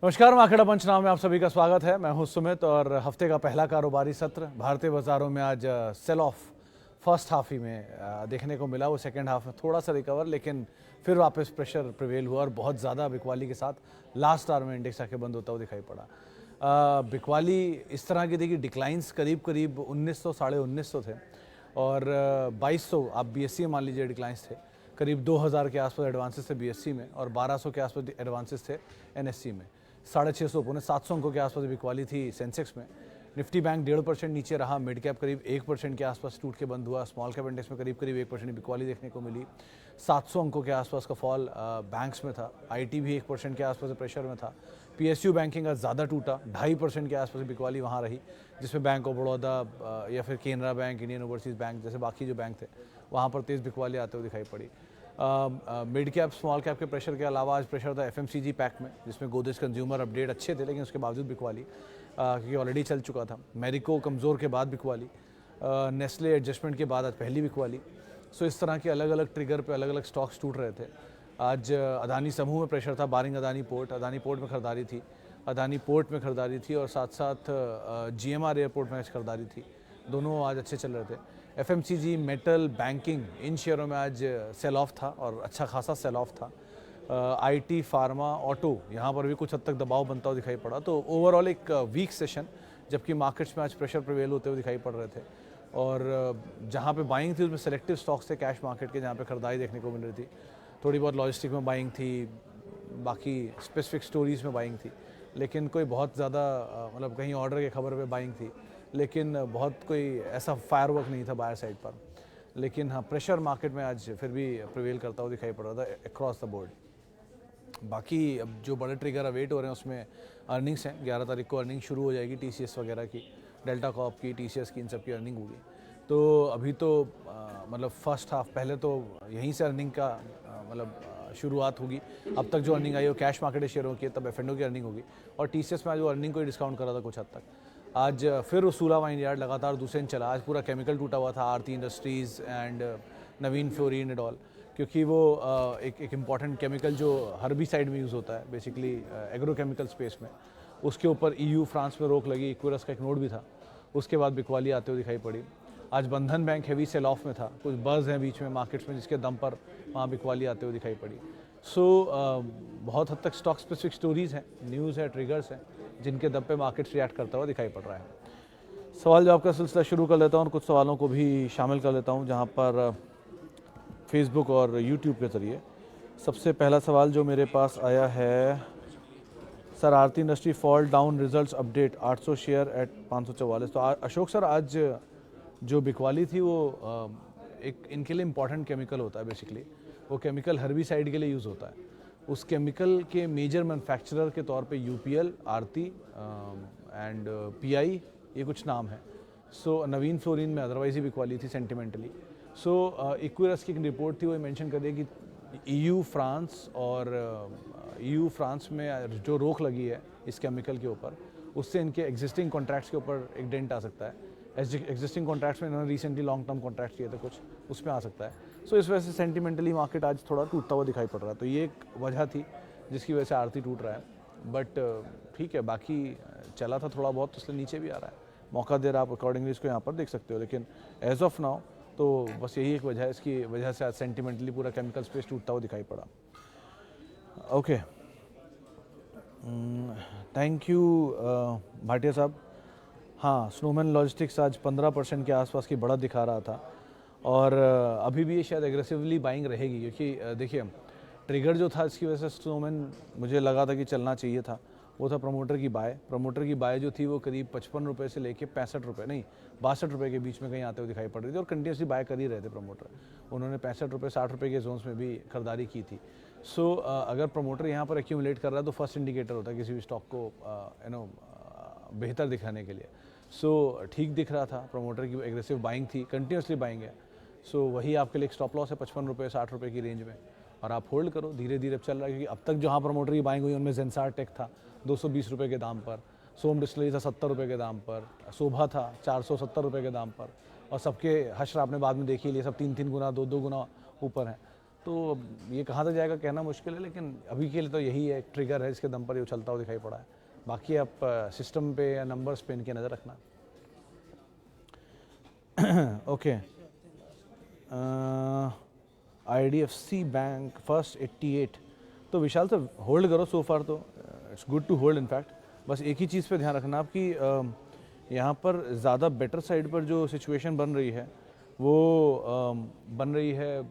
नमस्कार, मार्केट पंचनामे में आप सभी का स्वागत है। मैं हूं सुमित और हफ्ते का पहला कारोबारी सत्र भारतीय बाजारों में आज सेल ऑफ फर्स्ट हाफ ही में देखने को मिला। वो सेकेंड हाफ में थोड़ा सा रिकवर, लेकिन फिर वापस प्रेशर प्रिवेल हुआ और बहुत ज़्यादा बिकवाली के साथ लास्ट आवर में इंडेक्स आके बंद होता हुआ दिखाई पड़ा। बिकवाली इस तरह की थी कि डिक्लाइंस करीब करीब 1900 साढ़े 1900 थे और 2200 आप बीएससी में मान लीजिए डिक्लाइंस थे। करीब 2000 के आसपास एडवांसेस थे बीएससी में और 1200 के आसपास एडवांसेस थे एनएससी में। 650 पौने 700 अंकों के आसपास बिकवाली थी सेंसेक्स में। निफ्टी बैंक 1.5% नीचे रहा। मिड कैप करीब 1% के आसपास टूट के बंद हुआ। स्मॉल कैप इंडेक्स में करीब 1% बिकवाली देखने को मिली। 700 अंकों के आसपास का फॉल बैंक्स में था। आईटी भी 1% के आसपास प्रेशर में था। पीएसयू बैंकिंग आज ज़्यादा टूटा, 2.5% के आसपास बिकवाली वहाँ रही, जिसमें बैंक ऑफ बड़ौदा या फिर Canara bank, Indian overseas bank जैसे बाकी जो बैंक थे वहाँ पर तेज़ बिकवाली आते हुए दिखाई पड़ी। मिड कैप स्मॉल कैप के प्रेशर के अलावा आज प्रेशर था एफएमसीजी पैक में, जिसमें गोदरेज कंज्यूमर अपडेट अच्छे थे, लेकिन उसके बावजूद बिकवाली क्योंकि ऑलरेडी चल चुका था। मैरिको कमज़ोर के बाद बिकवाली, नेस्ले एडजस्टमेंट के बाद आज पहली बिकवाली। सो इस तरह के अलग अलग ट्रिगर पे अलग अलग स्टॉक्स टूट रहे थे। आज अदानी समूह में प्रेशर था, बारिंग अदानी पोर्ट में खरीदारी थी, अदानी पोर्ट में खरीदारी थी और साथ साथ जीएमआर एयरपोर्ट में खरीदारी थी। दोनों आज अच्छे चल रहे थे। एफएमसीजी, मेटल, बैंकिंग इन शेयरों में आज सेल ऑफ था और अच्छा खासा सेल ऑफ था। आईटी, फार्मा, ऑटो यहाँ पर भी कुछ हद तक दबाव बनता हुआ दिखाई पड़ा। तो ओवरऑल एक वीक सेशन, जबकि मार्केट्स में आज प्रेशर प्रिवेल होते हुए दिखाई पड़ रहे थे और जहाँ पे बाइंग थी उसमें सेलेक्टिव स्टॉक्स थे कैश मार्केट के, जहाँ पे खरीदारी देखने को मिल रही थी। थोड़ी बहुत लॉजिस्टिक में बाइंग थी, बाकी स्पेसिफिक स्टोरीज में बाइंग थी, लेकिन कोई बहुत ज़्यादा मतलब कहीं ऑर्डर के खबर पे बाइंग थी, लेकिन बहुत कोई ऐसा फायरवर्क नहीं था बायर साइड पर। लेकिन हाँ, प्रेशर मार्केट में आज फिर भी प्रिवेल करता हुआ दिखाई पड़ रहा था अक्रॉस द बोर्ड। बाकी अब जो बड़े ट्रिगर अवेट हो रहे हैं उसमें अर्निंग्स हैं। 11 तारीख को अर्निंग शुरू हो जाएगी टीसीएस वगैरह की, डेल्टा कॉर्प की, टीसीएस की, इन सब की अर्निंग होगी। तो अभी तो मतलब फर्स्ट हाफ पहले तो यहीं से अर्निंग का मतलब शुरुआत होगी। अब तक जो अर्निंग आई वो कैश मार्केट शेयरों की है, तब एफ&ओ की अर्निंग होगी और टीसीएस में आज वो अर्निंग को ही डिस्काउंट कर रहा था कुछ हद तक। आज फिर उसूला वाइन यार्ड लगातार दूसरे दिन चला। आज पूरा केमिकल टूटा हुआ था, Aarti industries and Navin fluorine and all, क्योंकि वो एक इम्पॉर्टेंट केमिकल जो हर्बिसाइड में यूज़ होता है बेसिकली एग्रोकेमिकल स्पेस में, उसके ऊपर ईयू फ्रांस में रोक लगी। इक्विरस का एक नोट भी था, उसके बाद बिकवाली आते हुए दिखाई पड़ी। आज बंधन बैंक हैवी सेल ऑफ में था, कुछ बज़ हैं बीच में मार्केट्स में जिसके दम पर वहाँ बिकवाली आते हुए दिखाई पड़ी। सो बहुत हद तक स्टॉक स्पेसिफिक स्टोरीज़ हैं, न्यूज़ है, ट्रिगर्स हैं, जिनके दम पे मार्केट्स रिएक्ट करता हुआ दिखाई पड़ रहा है। सवाल जवाब का सिलसिला शुरू कर लेता हूँ और कुछ सवालों को भी शामिल कर लेता हूँ जहाँ पर फेसबुक और यूट्यूब के ज़रिए। सबसे पहला सवाल जो मेरे पास आया है, सर आरती industry fall down results update 800 share eight 544। तो अशोक सर, आज जो बिकवाली थी वो एक इनके लिए इम्पॉर्टेंट केमिकल होता है। बेसिकली वो केमिकल हर्बिसाइड के लिए यूज़ होता है। उस केमिकल के मेजर मैन्युफैक्चरर के तौर पे यूपीएल, आरती एंड पीआई, ये कुछ नाम है। सो नवीन फ्लोरिन में अदरवाइज ही बिकवाली थी सेंटिमेंटली। सो इक्विरस की एक रिपोर्ट थी, वो मेंशन कर दिया कि ईयू फ्रांस में जो रोक लगी है इस केमिकल के ऊपर, उससे इनके एग्जिस्टिंग कॉन्ट्रैक्ट्स के ऊपर एक डेंट आ सकता है। एग्जिस्टिंग कॉन्ट्रैक्ट्स में इन्होंने रिसेंटली लॉन्ग टर्म कॉन्ट्रैक्ट किए थे कुछ, उसमें आ सकता है। सो इस वजह से सेंटिमेंटली मार्केट आज थोड़ा टूटता हुआ दिखाई पड़ रहा है। तो ये एक वजह थी जिसकी वजह से आरती टूट रहा है। बट ठीक है, बाकी चला था थोड़ा बहुत, तो इसलिए नीचे भी आ रहा है। मौका दे रहा आप अकॉर्डिंगली इसको यहाँ पर देख सकते हो, लेकिन एज ऑफ नाउ तो बस यही एक वजह है, इसकी वजह से आज सेंटिमेंटली पूरा केमिकल स्पेस टूटता हुआ दिखाई पड़ा। ओके, थैंक यू भाटिया साहब। हाँ, स्नोमैन लॉजिस्टिक्स आज 15% के आसपास की बढ़त दिखा रहा था और अभी भी ये शायद एग्रेसिवली बाइंग रहेगी, क्योंकि देखिए ट्रिगर जो था इसकी वजह से स्नोमैन मुझे लगा था कि चलना चाहिए था, वो था प्रमोटर की बाय। प्रमोटर की बाय जो थी वो करीब 55 रुपये से लेके 65 रुपये नहीं 62 रुपये के बीच में कहीं आते हुए दिखाई पड़ रही थी और कंटिन्यूसली बाय कर ही रहे थे प्रमोटर। उन्होंने 65 रुपये 60 रुपये के जोन्स में भी खरीदारी की थी। सो अगर प्रमोटर यहाँ पर एक्यूमुलेट कर रहा है तो फर्स्ट इंडिकेटर होता है किसी भी स्टॉक को बेहतर दिखाने के लिए। सो ठीक दिख रहा था, प्रमोटर की एग्रेसिव बाइंग थी, कंटिन्यूसली बाइंग है। सो वही आपके लिए एक स्टॉप लॉस है 55 रुपये 60 रुपये की रेंज में, और आप होल्ड करो, धीरे धीरे चल रहा है। क्योंकि अब तक जहाँ प्रमोटर की बाइंग हुई उनमें जेंसार टेक था 220 रुपये के दाम पर, सोम डिस्टिलरी था 70 रुपये के दाम पर, शोभा था 470 रुपये के दाम पर, और सबके हश्र आपने बाद में देखी लिए, सब 3-3 गुना 2-2 गुना ऊपर हैं। तो अब ये कहाँ तक जाएगा कहना मुश्किल है, लेकिन अभी के लिए तो यही है, एक ट्रिगर है, इसके दम पर ये उछलता हुआ दिखाई पड़ा है। बाकी आप सिस्टम पे या नंबर्स पे इनकी नज़र रखना। ओके, IDFC बैंक फर्स्ट 88, तो विशाल सर होल्ड करो सो फार, तो it's good to hold in fact. बस एक ही चीज़ पे ध्यान रखना आप कि यहाँ पर ज़्यादा बेटर साइड पर जो सिचुएशन बन रही है वो बन रही है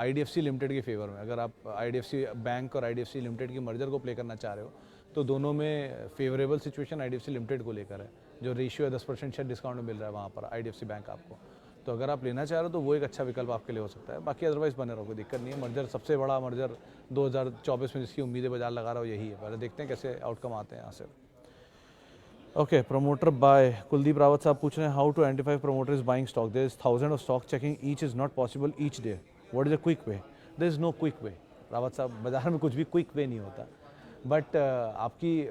IDFC लिमिटेड के फेवर में। अगर आप IDFC बैंक और IDFC लिमिटेड की मर्जर को प्ले करना चाह रहे हो तो दोनों में फेवरेबल सिचुएशन IDFC लिमिटेड को लेकर है, जो रेशियो है 10% शायद डिस्काउंट मिल रहा है वहाँ पर IDFC बैंक आपको। तो अगर आप लेना चाह रहे हो तो वो एक अच्छा विकल्प आपके लिए हो सकता है। बाकी अदरवाइज बने रहो, कोई दिक्कत नहीं है। मर्जर सबसे बड़ा मर्जर 2024 में जिसकी उम्मीदें बाजार लगा रहा हो यही है। पहले देखते हैं कैसे आउटकम आते हैं यहाँ से। Okay, promoter by Kuldeep Rawat साहब पूछ रहे हैं how to identify promoter is buying stock, there is thousand of stock, checking each is not possible each day, what is a quick way? There is no quick way Rawat साहब, बाजार में कुछ भी quick way नहीं होता। But आपकी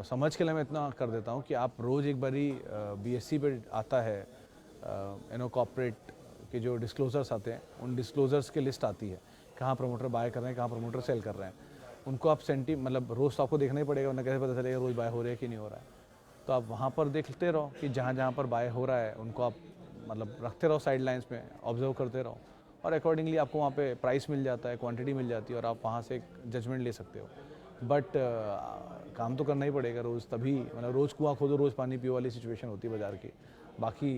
समझ के लिए मैं इतना कर देता हूँ कि आप रोज़ एक बारी BSE पे आता है कॉर्पोरेट के जो डिस्क्लोजर्स आते हैं, उन डिस्क्लोजर्स की लिस्ट आती है, कहाँ प्रमोटर बाय कर रहे हैं, कहाँ प्रमोटर सेल कर रहे हैं। उनको आप मतलब रोज़ तो आपको देखना ही पड़ेगा, वरना कैसे पता चलेगा रोज़ बाय हो रहा है कि नहीं हो रहा है। तो आप वहाँ पर देखते रहो कि जहाँ जहाँ पर बाय हो रहा है उनको आप मतलब रखते रहो साइड लाइन्स में, ऑब्जर्व करते रहो, और अकॉर्डिंगली आपको वहाँ पे प्राइस मिल जाता है, क्वांटिटी मिल जाती है, और आप वहाँ से एक जजमेंट ले सकते हो। बट काम तो करना ही पड़ेगा रोज़, तभी मतलब रोज़ कुआं खोदो रोज़ पानी पियो वाली सिचुएशन होती है बाज़ार की। बाकी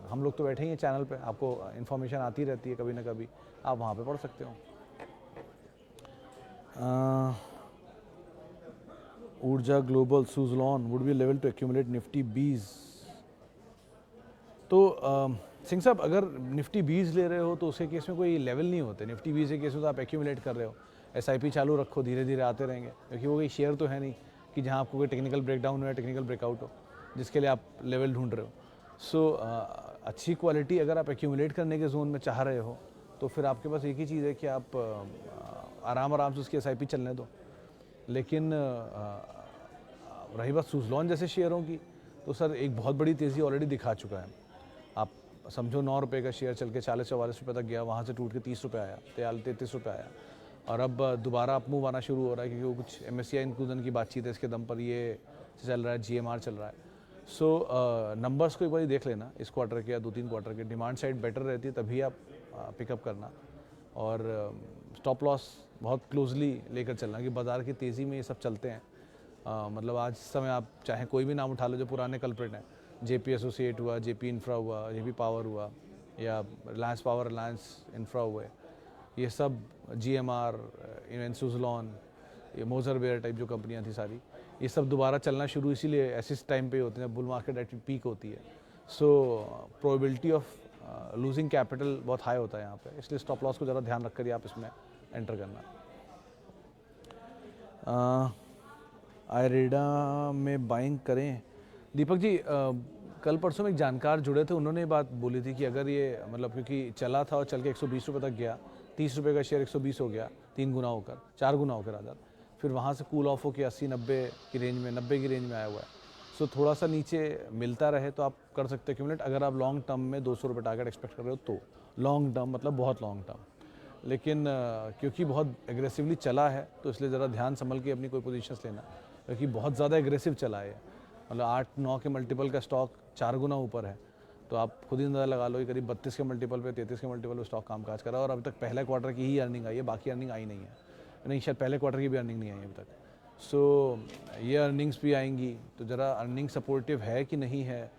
हम लोग तो बैठे ही हैं चैनल पे, आपको इन्फॉर्मेशन आती रहती है कभी ना कभी, आप वहाँ पे पढ़ सकते हो। Urja global Suzlon would be level to accumulate Nifty 20। तो सिंह साहब, अगर निफ्टी 20 ले रहे हो तो उसके केस में कोई लेवल नहीं होते। निफ्टी 20 के केस में तो आप एक्यूमुलेट कर रहे हो, SIP चालू रखो, धीरे धीरे आते रहेंगे, क्योंकि वो कोई शेयर तो है नहीं कि जहाँ आपको कोई टेक्निकल ब्रेकडाउन हो या टेक्निकल ब्रेकआउट हो जिसके लिए आप लेवल ढूंढ रहे हो। सो अच्छी क्वालिटी अगर आप एक्यूमुलेट करने के जोन में चाह रहे हो तो फिर आपके पास एक ही चीज़ है कि आप आराम आराम से उसकी SIP चलने दो। लेकिन रही बात सुजलॉन जैसे शेयरों की, तो सर एक बहुत बड़ी तेज़ी ऑलरेडी दिखा चुका है। आप समझो 9 रुपये का शेयर चल के 40-44 रुपये तक गया, वहाँ से टूट के 30 रुपये आया, 33 रुपये आया, और अब दोबारा अप मूव आना शुरू हो रहा है क्योंकि वो कुछ MSCI इंक्लूजन की बातचीत है, इसके दम पर ये चल रहा है, GMR चल रहा है। सो नंबर्स को एक बार देख लेना इस क्वार्टर के या 2-3 क्वार्टर के, डिमांड साइड बेटर रहती है तभी आप पिकअप करना, और स्टॉप लॉस बहुत क्लोजली लेकर चलना कि बाज़ार की तेज़ी में ये सब चलते हैं। मतलब आज समय आप चाहे कोई भी नाम उठा लो जो पुराने कल्प्रिट हैं, JP एसोसिएट हुआ, JP इंफ्रा हुआ, JP पावर हुआ, या रिलायंस पावर, रिलायंस इंफ्रा हुए, ये सब GMR, इवन सुजलॉन, ये मोजरवेयर टाइप जो कंपनियां थी सारी, ये सब दोबारा चलना शुरू इसीलिए ऐसे टाइम पे होते हैं बुल मार्केट एट पीक होती है। So probability of losing capital बहुत हाई होता है यहाँ पे, इसलिए स्टॉप लॉस को ज़रा ध्यान रख कर ही आप इसमें एंटर करना। आयरेडा में बाइंग करें? दीपक जी, कल परसों में एक जानकार जुड़े थे, उन्होंने बात बोली थी कि अगर ये मतलब क्योंकि चला था और चल के 120 रुपये तक गया, 30 रुपये का शेयर 120 हो गया, 3 गुना होकर 4 गुना होकर आधा, फिर वहाँ से कूल ऑफ होकर 80-90 की रेंज में, 90 की रेंज में आया हुआ है। सो थोड़ा सा नीचे मिलता रहे तो आप कर सकते हो एक्यूमुलेट, अगर आप लॉन्ग टर्म में 200 रुपये टारगेट एक्सपेक्ट कर रहे हो तो। लॉन्ग टर्म मतलब बहुत लॉन्ग टर्म, लेकिन क्योंकि बहुत एग्रेसिवली चला है तो इसलिए ज़रा ध्यान संभल के अपनी कोई पोजीशंस लेना, क्योंकि बहुत ज़्यादा एग्रेसिव चला है, मतलब 8-9 के मल्टीपल का स्टॉक 4 गुना ऊपर है, तो आप खुद ही अंदाजा लगा लो कि करीब 32 के मल्टीपल पे, 33 के मल्टीपल पे स्टॉक कामकाज कर रहा है, और अभी तक पहले क्वार्टर की ही अर्निंग आई है, बाकी अर्निंग आई नहीं है, नहीं शायद पहले क्वार्टर की भी अर्निंग नहीं आई अभी तक। सो ये अर्निंग्स भी आएंगी, तो ज़रा अर्निंग सपोर्टिव है कि नहीं है,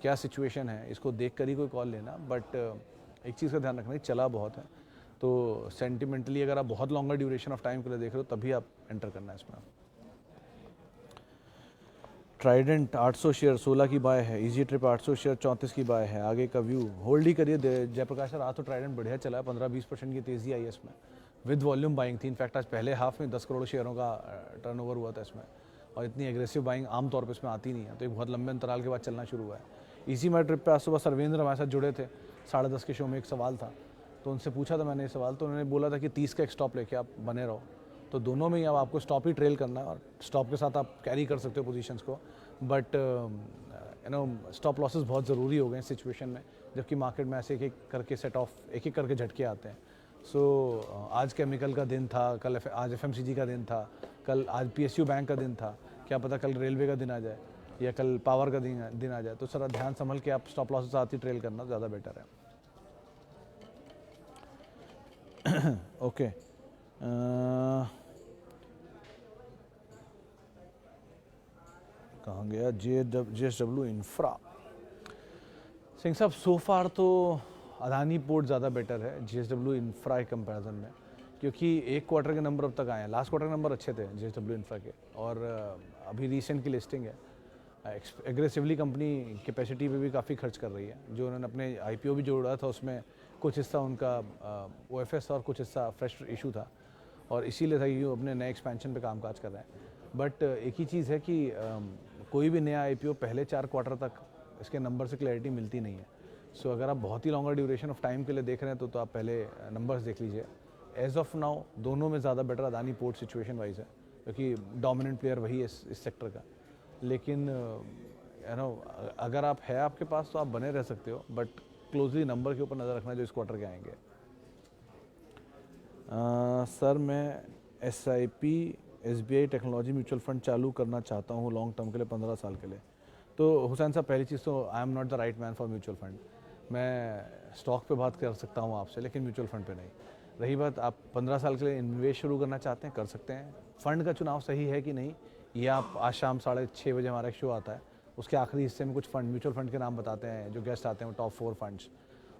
क्या सिचुएशन है, इसको देख कर ही कोई कॉल लेना। बट एक चीज़ का ध्यान रखना, चला बहुत है, तो सेंटिमेंटली अगर आप बहुत लॉन्गर ड्यूरेशन ऑफ टाइम के लिए देख रहे हो तभी आप एंटर करना है इसमें। ट्राइडेंट 800 शेयर 16 की बाय है, इजी ट्रिप 800 शेयर 34 की बाय है, आगे का व्यू होल्ड ही करिए। जयप्रकाश सर, आज तो ट्राइडेंट बढ़िया चला है, 15-20% की तेज़ी आई है इसमें, विद वॉल्यूम बाइंग थी। इनफैक्ट आज पहले हाफ में 10 करोड़ शेयरों का टर्नओवर हुआ था इसमें, और इतनी एग्रेसिव बाइंग आमतौर पर इसमें आती नहीं है, तो एक बहुत लंबे अंतराल के बाद चलना शुरू हुआ है। इसी में ट्रिप पे आज सुबह सर्वेंद्र हमारे साथ जुड़े थे, 10:30 के शो में एक सवाल था, तो उनसे पूछा था मैंने ये सवाल, तो उन्होंने बोला था कि 30 का एक स्टॉप लेके आप बने रहो, तो दोनों में ही अब आपको स्टॉप ही ट्रेल करना है, और स्टॉप के साथ आप कैरी कर सकते हो पोजीशंस को, बट स्टॉप लॉसेस बहुत ज़रूरी हो गए इस सिचुएशन में, जबकि मार्केट में ऐसे एक एक करके सेट ऑफ, एक एक करके झटके आते हैं। सो आज केमिकल का दिन था, कल आज एफएमसीजी का दिन था, कल आज पीएसयू बैंक का दिन था, क्या पता कल रेलवे का दिन आ जाए या कल पावर का दिन आ जाए। तो सर ध्यान संभल के आप स्टॉप लॉस के साथ ही ट्रेल करना ज़्यादा बेटर है। ओके कहाँ गया JSW इंफ्रा। सिंह साहब सो फार तो अदानी पोर्ट ज़्यादा बेटर है JSW इंफ्रा के कंपैरिजन में, क्योंकि एक क्वार्टर के नंबर अब तक आए हैं। लास्ट क्वार्टर के नंबर अच्छे थे JSW इंफ्रा के, और अभी रिसेंट की लिस्टिंग है। एग्रेसिवली कंपनी कैपेसिटी पे भी काफ़ी खर्च कर रही है। जो उन्होंने अपने IPO भी जोड़ा था उसमें कुछ हिस्सा उनका OFS और कुछ हिस्सा फ्रेश इशू था, और इसीलिए था कि वो अपने नए एक्सपेंशन पे कामकाज कर रहे हैं। बट एक ही चीज़ है कि कोई भी नया IPO पहले 4 क्वार्टर तक इसके नंबर से क्लैरिटी मिलती नहीं है। सो अगर आप बहुत ही लॉन्गर ड्यूरेशन ऑफ टाइम के लिए देख रहे हैं तो आप पहले नंबर्स देख लीजिए। एज ऑफ नाउ दोनों में ज़्यादा better Adani port situation wise है, क्योंकि डोमिनेंट प्लेयर वही है इस सेक्टर का। लेकिन यू नो अगर आप है आपके पास तो आप बने रह सकते हो, बट क्लोजली नंबर के ऊपर नज़र रखना जो इस क्वार्टर के आएंगे। सर मैं SIP SBI technology mutual fund चालू करना चाहता हूँ लॉन्ग टर्म के लिए 15 साल के लिए। तो हुसैन साहब पहली चीज़ तो आई am not the right man for mutual fund. मैं स्टॉक पे बात कर सकता हूँ आपसे, लेकिन म्यूचुअल फंड पे नहीं। रही बात आप 15 साल के लिए इन्वेस्ट शुरू करना चाहते हैं, कर सकते हैं। फ़ंड का चुनाव सही है कि नहीं, ये आप आज शाम 6:30 बजे हमारा एक शो आता है, उसके आखिरी हिस्से में कुछ फंड म्यूचुअल फंड के नाम बताते हैं। जो गेस्ट आते हैं वो टॉप 4 फंड्स,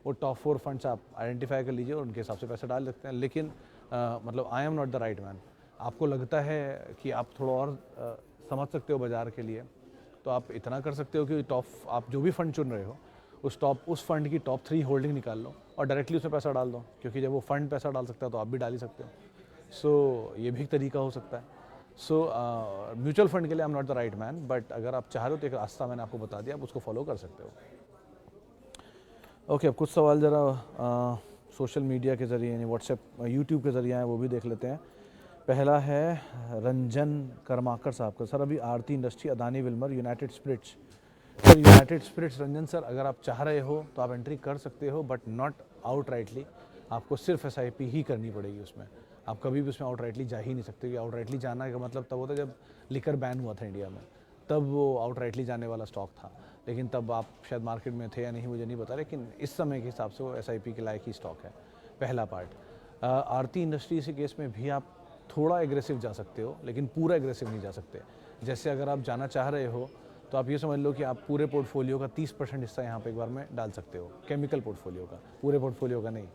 वो टॉप 4 फंड्स आप आइडेंटिफाई कर लीजिए और उनके हिसाब से पैसे डाल सकते हैं। लेकिन मतलब आई am not the right man. आपको लगता है कि आप थोड़ा और समझ सकते हो बाज़ार के लिए, तो आप इतना कर सकते हो कि आप जो भी फंड चुन रहे हो उस फंड की टॉप 3 होल्डिंग निकाल लो और डायरेक्टली उसमें पैसा डाल दो, क्योंकि जब वो फंड पैसा डाल सकता है तो आप भी डाल ही सकते हो। सो ये भी एक तरीका हो सकता है। सो म्यूचुअल फंड के लिए आई am not the right man, but अगर आप चाह रहे हो तो एक रास्ता मैंने आपको बता दिया, आप उसको फॉलो कर सकते हो। ओके, अब कुछ सवाल ज़रा सोशल मीडिया के ज़रिए यानी व्हाट्सएप यूट्यूब के ज़रिए हैं, वो भी देख लेते हैं। पहला है रंजन करमाकर साहब का। सर अभी Aarti industry, Adani Wilmar, united spirits. Sir united spirits Ranjan sir अगर आप चाह रहे हो तो आप एंट्री कर सकते हो, बट नॉट आउट राइटली। आपको सिर्फ SIP ही करनी पड़ेगी उसमें। आप कभी भी उसमें आउट राइटली जा ही नहीं सकते, कि आउट राइटली जाना का मतलब तब होता है जब लिकर बैन हुआ था इंडिया में, तब वो आउट राइटली जाने वाला स्टॉक था। लेकिन तब आप शायद मार्केट में थे या नहीं मुझे नहीं पता, लेकिन इस समय के हिसाब से वो SIP के लायक ही स्टॉक है, पहला पार्ट। आरती इंडस्ट्रीज के केस में भी आप थोड़ा एग्रेसिव जा सकते हो, लेकिन पूरा एग्रेसिव नहीं जा सकते। जैसे अगर आप जाना चाह रहे हो तो आप ये समझ लो कि आप पूरे पोर्टफोलियो का 30% हिस्सा यहाँ पे एक बार में डाल सकते हो, केमिकल पोर्टफोलियो का, पूरे पोर्टफोलियो का नहीं।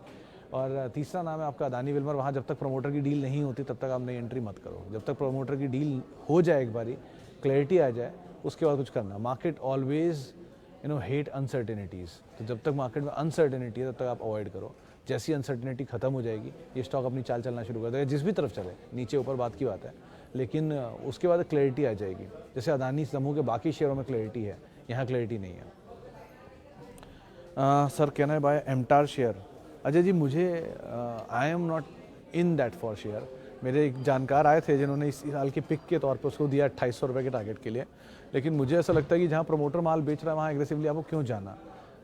और तीसरा नाम है आपका अदानी विल्मर। वहाँ जब तक प्रमोटर की डील नहीं होती तब तक आप नई एंट्री मत करो। जब तक प्रमोटर की डील हो जाए, एक बारी क्लैरिटी आ जाए, उसके बाद कुछ करना। Market always hate uncertainties. तो जब तक मार्केट में अनसर्टेनिटी है तब तक आप अवॉइड करो। जैसी अनसर्टेनिटी खत्म हो जाएगी ये स्टॉक अपनी चाल चलना शुरू कर देगा, जिस भी तरफ चले, नीचे ऊपर बात की बात है, लेकिन उसके बाद क्लैरिटी आ जाएगी। जैसे अदानी समूह के बाकी शेयरों में क्लैरिटी है, यहाँ क्लैरिटी नहीं है। Sir can I buy MTAR share? Ajay ji मुझे I am not in that for share. मेरे एक जानकार आए थे जिन्होंने इस साल की पिक के तौर पे उसको दिया 2800 रुपये के टारगेट के लिए, लेकिन मुझे ऐसा लगता है कि जहाँ प्रमोटर माल बेच रहा है वहाँ एग्रेसिवली आपको क्यों जाना।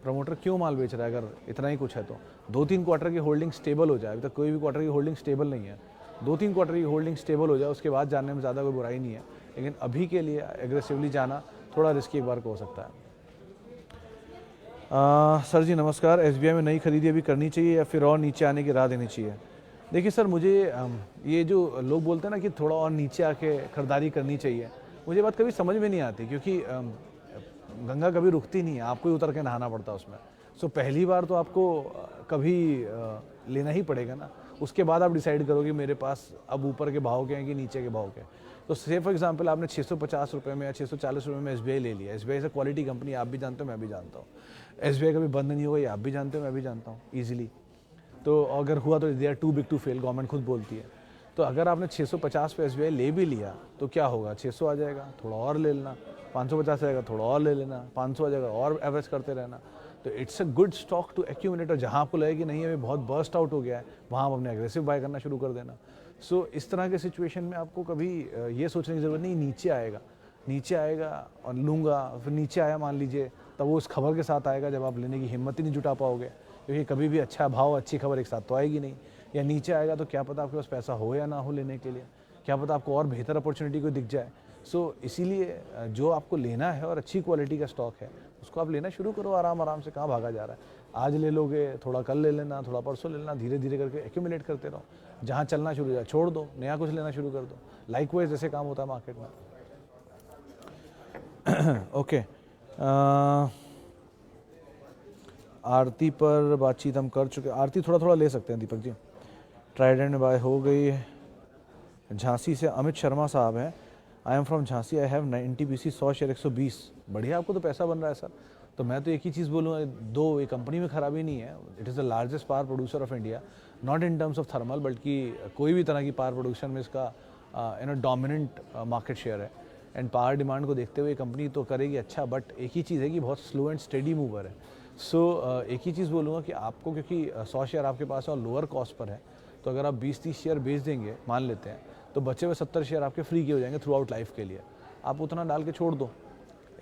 प्रमोटर क्यों माल बेच रहा है? अगर इतना ही कुछ है तो 2-3 क्वार्टर की होल्डिंग स्टेबल हो जाए। अभी तक कोई भी क्वार्टर की होल्डिंग स्टेबल नहीं है। 2-3 क्वार्टर की होल्डिंग स्टेबल हो जाए, उसके बाद जानने में ज़्यादा कोई बुराई नहीं है, लेकिन अभी के लिए एग्रेसिवली जाना थोड़ा रिस्की एक बार को हो सकता है। सर जी नमस्कार, SBI में नई खरीदी अभी करनी चाहिए या फिर और नीचे आने की राह देनी चाहिए? देखिए सर, मुझे ये जो लोग बोलते हैं ना कि थोड़ा और नीचे आके खरीदारी करनी चाहिए, मुझे बात कभी समझ में नहीं आती, क्योंकि गंगा कभी रुकती नहीं है, आपको ही उतर के नहाना पड़ता है उसमें। सो पहली बार तो आपको कभी लेना ही पड़ेगा ना, उसके बाद आप डिसाइड करोगे मेरे पास अब ऊपर के भाव के हैं कि नीचे के भाव के हैं। तो से फॉर एग्जांपल आपने 650 रुपये में या 640 रुपये में SBI ले लिया। SBI से क्वालिटी कंपनी, आप भी जानते हो मैं भी जानता हूँ। SBI कभी बंद नहीं होगा, ये आप भी जानते हो मैं भी जानता हूँ ईजिली। तो अगर हुआ तो they are too big to fail, government खुद बोलती है। तो अगर आपने 650 पे SBI ले भी लिया तो क्या होगा, 600 आ जाएगा, थोड़ा और ले लेना, 550 आएगा, थोड़ा और ले लेना, 500 आ जाएगा, और एवरेज करते रहना। तो it's a good stock to accumulate. और जहाँ आपको लगे कि नहीं अभी बहुत बर्स्ट आउट हो गया है, वहाँ आप अपने एग्रेसिव बाय करना शुरू कर देना। सो इस तरह के सिचुएशन में आपको कभी ये सोचने की ज़रूरत नहीं नीचे आएगा और लूँगा, फिर नीचे आया मान लीजिए, तब वो उस खबर के साथ आएगा जब आप लेने की हिम्मत ही नहीं जुटा पाओगे, क्योंकि कभी भी अच्छा भाव, अच्छी खबर एक साथ तो आएगी नहीं। या नीचे आएगा तो क्या पता आपके पास पैसा हो या ना हो लेने के लिए, क्या पता आपको और बेहतर अपॉर्चुनिटी को दिख जाए। सो इसीलिए जो आपको लेना है और अच्छी क्वालिटी का स्टॉक है उसको आप लेना शुरू करो आराम आराम से। कहाँ भागा जा रहा है? आज ले लोगे, थोड़ा कल ले लेना, थोड़ा परसों ले लेना, धीरे धीरे करके एक्यूमुलेट करते रहो। जहाँ चलना शुरू हो जाए छोड़ दो, नया कुछ लेना शुरू कर दो। लाइकवाइज ऐसे काम होता है मार्केट में। ओके, आरती पर बातचीत हम कर चुके। आरती थोड़ा थोड़ा ले सकते हैं दीपक जी। ट्राइडेंट में बाय हो गई। झांसी से अमित शर्मा साहब हैं। I am from Jhansi, I have 90 PC 100 share 120। बढ़िया, आपको तो पैसा बन रहा है सर। तो मैं तो एक ही चीज़ बोलूँगा, दो ये कंपनी में खराबी नहीं है। It is the largest power producer of India, not in terms of thermal, बल्कि कोई भी तरह की पावर प्रोडक्शन में इसका डोमिनेंट मार्केट शेयर है। एंड पावर डिमांड को देखते हुए कंपनी तो करेगी अच्छा, बट एक ही चीज़ है कि बहुत स्लो एंड स्टेडी मूवर है। सो एक ही चीज़ बोलूँगा कि आपको, क्योंकि 100 शेयर आपके पास है और लोअर कॉस्ट पर है, तो अगर आप 20-30 शेयर बेच देंगे मान लेते हैं, तो बचे हुए 70 शेयर आपके फ्री के हो जाएंगे थ्रू आउट लाइफ के लिए। आप उतना डाल के छोड़ दो,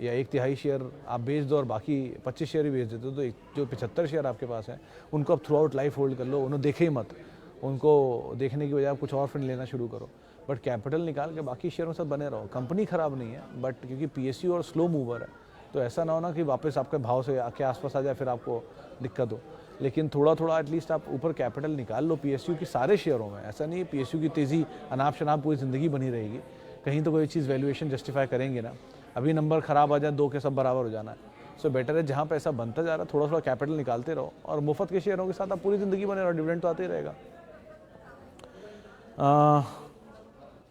या 1/3 शेयर आप बेच दो और बाकी 25 शेयर ही बेच देते हो, तो जो 75 शेयर आपके पास हैं उनको आप थ्रू आउट लाइफ होल्ड कर लो। उन्हें देखे ही मत, उनको देखने की बजाय आप कुछ और फिर लेना शुरू करो, बट कैपिटल निकाल के बाकी शेयरों से बने रहो। कंपनी ख़राब नहीं है, बट क्योंकि PSU और स्लो मूवर है, तो ऐसा ना होना कि वापस आपके भाव से के आसपास आ जाए फिर आपको दिक्कत हो। लेकिन थोड़ा थोड़ा एटलीस्ट आप ऊपर कैपिटल निकाल लो PSU की सारे शेयरों में। ऐसा नहीं है PSU की तेज़ी अनाप शनाप पूरी ज़िंदगी बनी रहेगी, कहीं तो कोई चीज़ वैल्यूएशन जस्टिफाई करेंगे ना। अभी नंबर ख़राब आ जाए, दो के सब बराबर हो जाना है। सो बेटर है जहाँ पैसा बनता जा रहा है थोड़ा थोड़ा कैपिटल निकालते रहो, और मुफ्त के शेयरों के साथ आप पूरी ज़िंदगी बने रहो, डिविडेंड तो आते ही रहेगा।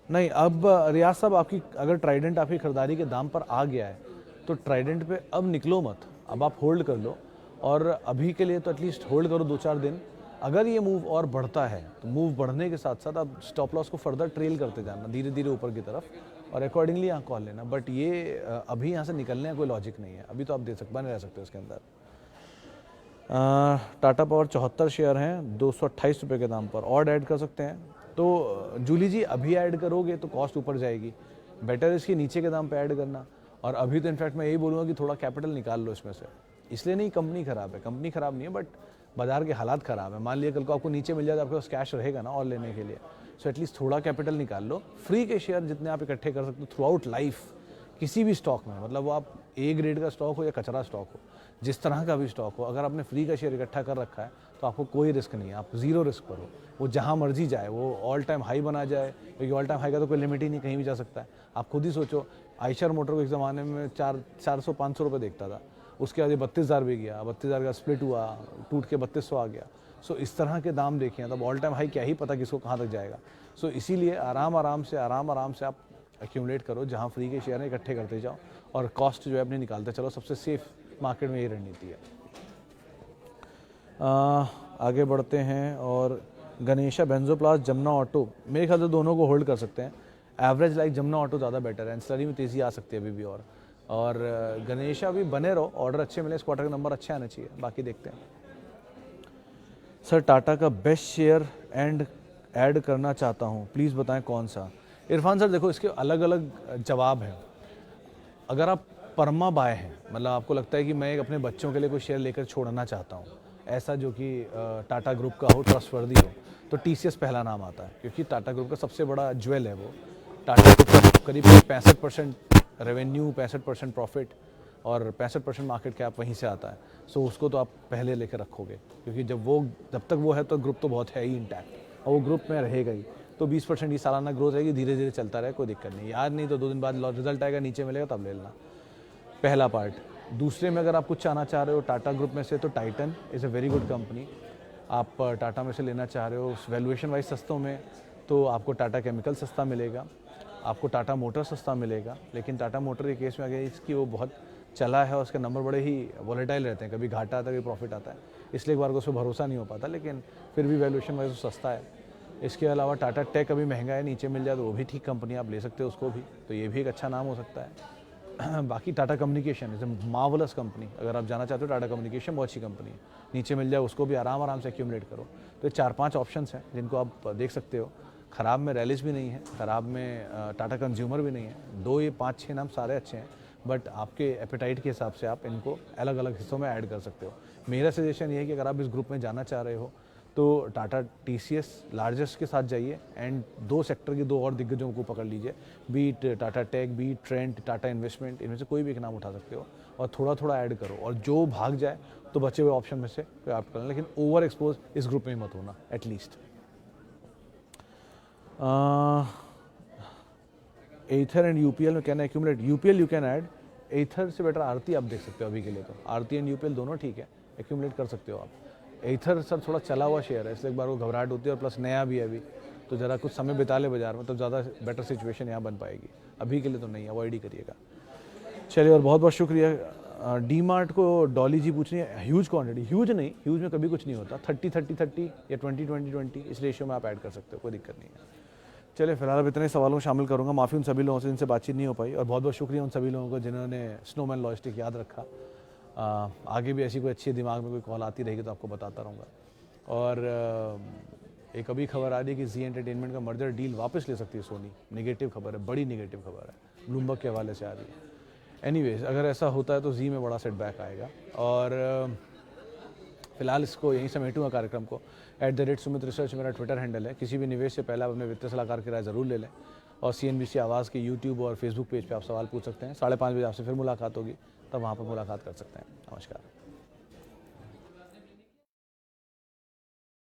नहीं, अब रियाज साहब आपकी अगर ट्राइडेंट आपकी खरीदारी के दाम पर आ गया है तो ट्राइडेंट पे अब निकलो मत, अब आप होल्ड कर लो। और अभी के लिए तो एटलीस्ट होल्ड करो 2-4 दिन। अगर ये मूव और बढ़ता है तो मूव बढ़ने के साथ साथ आप स्टॉप लॉस को फर्दर ट्रेल करते जाना धीरे धीरे ऊपर की तरफ, और अकॉर्डिंगली यहाँ कॉल लेना। बट ये अभी यहाँ से निकलने का कोई लॉजिक नहीं है, अभी तो आप बने रह सकते हो इसके अंदर। टाटा पावर 74 शेयर हैं 228 रुपये के दाम पर, और ऐड कर सकते हैं। तो जूली जी अभी ऐड करोगे तो कॉस्ट ऊपर जाएगी, बेटर इसके नीचे के दाम पे ऐड करना। और अभी तो इनफैक्ट मैं यही बोलूँगा कि थोड़ा कैपिटल निकाल लो इसमें से। इसलिए नहीं कंपनी ख़राब है, कंपनी ख़राब नहीं है, बट बाजार के हालात ख़राब है। मान लिया कल को आपको नीचे मिल जाए तो आपके पास कैश रहेगा ना और लेने के लिए। सो एटलीस्ट थोड़ा कैपिटल निकाल लो। फ्री के शेयर जितने आप इकट्ठे कर सकते हो थ्रू आउट लाइफ किसी भी स्टॉक में, मतलब वो आप A ग्रेड का स्टॉक हो या कचरा स्टॉक हो, जिस तरह का भी स्टॉक हो, अगर आपने फ्री का शेयर इकट्ठा कर रखा है तो आपको कोई रिस्क नहीं है, आप ज़ीरो रिस्क पर हो। वो जहाँ मर्जी जाए, वो ऑल टाइम हाई बना जाए, क्योंकि ऑल टाइम हाई का तो कोई लिमिट ही नहीं, कहीं भी जा सकता है। आप खुद ही सोचो, आयशर मोटर को एक ज़माने में 400-500 रुपये देखता था, उसके बाद ये 32,000 भी गया, 32,000 का स्प्लिट हुआ, टूट के 3200 आ गया। सो इस तरह के दाम देखें, तब ऑल टाइम हाई क्या ही पता किसको कहाँ तक जाएगा। सो इसीलिए आराम आराम से आप एक्यूमुलेट करो, जहाँ फ्री के शेयर इकट्ठे करते जाओ और कॉस्ट जो है अपनी निकालते चलो। सबसे सेफ मार्केट में ये रणनीति है। आगे बढ़ते हैं, और गणेशा बेंजोप्लास्ट जमुना ऑटो, मेरे ख्याल से दोनों को होल्ड कर सकते हैं। एवरेज लाइक जमुना ऑटो ज़्यादा बेटर है, एंसिलरी में तेज़ी आ सकती है अभी भी। और गणेशा भी बने रहो, ऑर्डर अच्छे मिले, इस क्वार्टर का नंबर अच्छे आने चाहिए, बाकी देखते हैं। सर टाटा का बेस्ट शेयर ऐड करना चाहता हूँ, प्लीज़ बताएं कौन सा। इरफान सर देखो, इसके अलग अलग जवाब हैं। अगर आप परमा बाय हैं, मतलब आपको लगता है कि मैं अपने बच्चों के लिए कोई शेयर लेकर छोड़ना चाहता हूँ, ऐसा जो कि टाटा ग्रुप का हो, ट्रस्टवर्दी हो, तो TCS पहला नाम आता है, क्योंकि टाटा ग्रुप का सबसे बड़ा ज्वेल है वो। टाटा ग्रुप का करीब 65% रेवेन्यू, 65% प्रॉफिट और 65% मार्केट कैप वहीं से आता है। सो उसको तो आप पहले लेकर रखोगे, क्योंकि जब तक वो है तो ग्रुप तो बहुत है ही इंटैक्ट, और वो ग्रुप में रहेगा ही। तो 20% की सालाना ग्रोथ रहेगी, धीरे धीरे चलता रहे, कोई दिक्कत नहीं। याद नहीं तो 2 दिन बाद रिजल्ट आएगा, नीचे मिलेगा तब ले लेना, पहला पार्ट। दूसरे में अगर आप कुछ चाहना चाह रहे हो टाटा ग्रुप में से, तो Titan is a very good company. आप टाटा में से लेना चाह रहे हो वैल्यूएशन वाइज सस्तों में, तो आपको टाटा केमिकल सस्ता मिलेगा, आपको टाटा मोटर सस्ता मिलेगा। लेकिन टाटा मोटर के केस में अगर इसकी वो बहुत चला है और उसके नंबर बड़े ही वॉलेटाइल रहते हैं, कभी घाटा आता है कभी प्रॉफिट आता है, इसलिए एक बार को उस पर भरोसा नहीं हो पाता, लेकिन फिर भी वैल्यूएशन वाइज वो सस्ता है। इसके अलावा टाटा टेक अभी महंगा है, नीचे मिल जाए तो वो भी ठीक कंपनी, आप ले सकते हो उसको भी, तो ये भी एक अच्छा नाम हो सकता है। बाकी Tata communication is a marvellous company, अगर आप जाना चाहते हो टाटा कम्युनिकेशन बहुत अच्छी कंपनी है, नीचे मिल जाए उसको भी आराम से एक्यूमुलेट करो। तो 4-5 ऑप्शंस हैं जिनको आप देख सकते हो। ख़राब में रैलिस भी नहीं है, ख़राब में टाटा कंज्यूमर भी नहीं है, 2 ये 5-6 नाम सारे अच्छे हैं, बट आपके एपेटाइट के हिसाब से आप इनको अलग अलग हिस्सों में ऐड कर सकते हो। मेरा सजेशन ये है कि अगर आप इस ग्रुप में जाना चाह रहे हो तो टाटा TCS लार्जेस्ट के साथ जाइए एंड 2 सेक्टर की 2 और दिग्गजों को पकड़ लीजिए, बीट टाटा टेक, बीट ट्रेंड, टाटा इन्वेस्टमेंट, इनमें से कोई भी एक नाम उठा सकते हो और थोड़ा थोड़ा ऐड करो, और जो भाग जाए तो बचे हुए ऑप्शन में से कोई आप करना, लेकिन ओवर एक्सपोज इस ग्रुप में ही मत होना एटलीस्ट। एथर एंड यूपीएल में कहना accumulate, UPL you can add, Ather से बेटर आरती आप देख सकते हो अभी के लिए, तो आरती एंड यूपीएल दोनों ठीक है, एक्यूमुलेट कर सकते हो आप। एथर सर थोड़ा चला हुआ शेयर है, इसलिए एक बार वो घबराहट होती है, और प्लस नया भी है अभी, तो ज़रा कुछ समय बिता ले बाजार में, तो ज़्यादा बेटर सिचुएशन यहाँ बन पाएगी, अभी के लिए तो नहीं, अवॉइड ही करिएगा। चलिए, और बहुत बहुत शुक्रिया। डी मार्ट को डॉली जी पूछ रही है, ह्यूज क्वांटिटी, ह्यूज नहीं, ह्यूज में कभी कुछ नहीं होता, 30-30-30 या 20-20-20 इस रेशियो में आप ऐड कर सकते हो, कोई दिक्कत नहीं है। चलिए, फिलहाल अब इतने सवालों में शामिल करूंगा, माफ़ी उन सभी लोगों से जिनसे बातचीत नहीं हो पाई, और बहुत बहुत शुक्रिया उन सभी लोगों को जिन्होंने स्नोमैन लॉजिस्टिक याद रखा। आगे भी ऐसी कोई अच्छी दिमाग में कोई कॉल आती रहेगी तो आपको बताता रहूँगा। और एक अभी खबर आ रही है कि जी एंटरटेनमेंट का मर्जर डील वापस ले सकती है सोनी, नेगेटिव खबर है, बड़ी नेगेटिव खबर है, ब्लूमबर्ग के हवाले से आ रही है। एनीवेज, अगर ऐसा होता है तो जी में बड़ा सेटबैक आएगा, और फिलहाल इसको यहीं समेटूंगा कार्यक्रम को। @सुमित रिसर्च मेरा ट्विटर हैंडल है, किसी भी निवेश से पहले आप अपने वित्तीय सलाहकार की राय ज़रूर ले लें, और CNBC आवाज़ के यूट्यूब और फेसबुक पेज पे आप सवाल पूछ सकते हैं। 5:30 बजे आपसे फिर मुलाकात होगी, तब वहाँ पर मुलाकात कर सकते हैं। नमस्कार।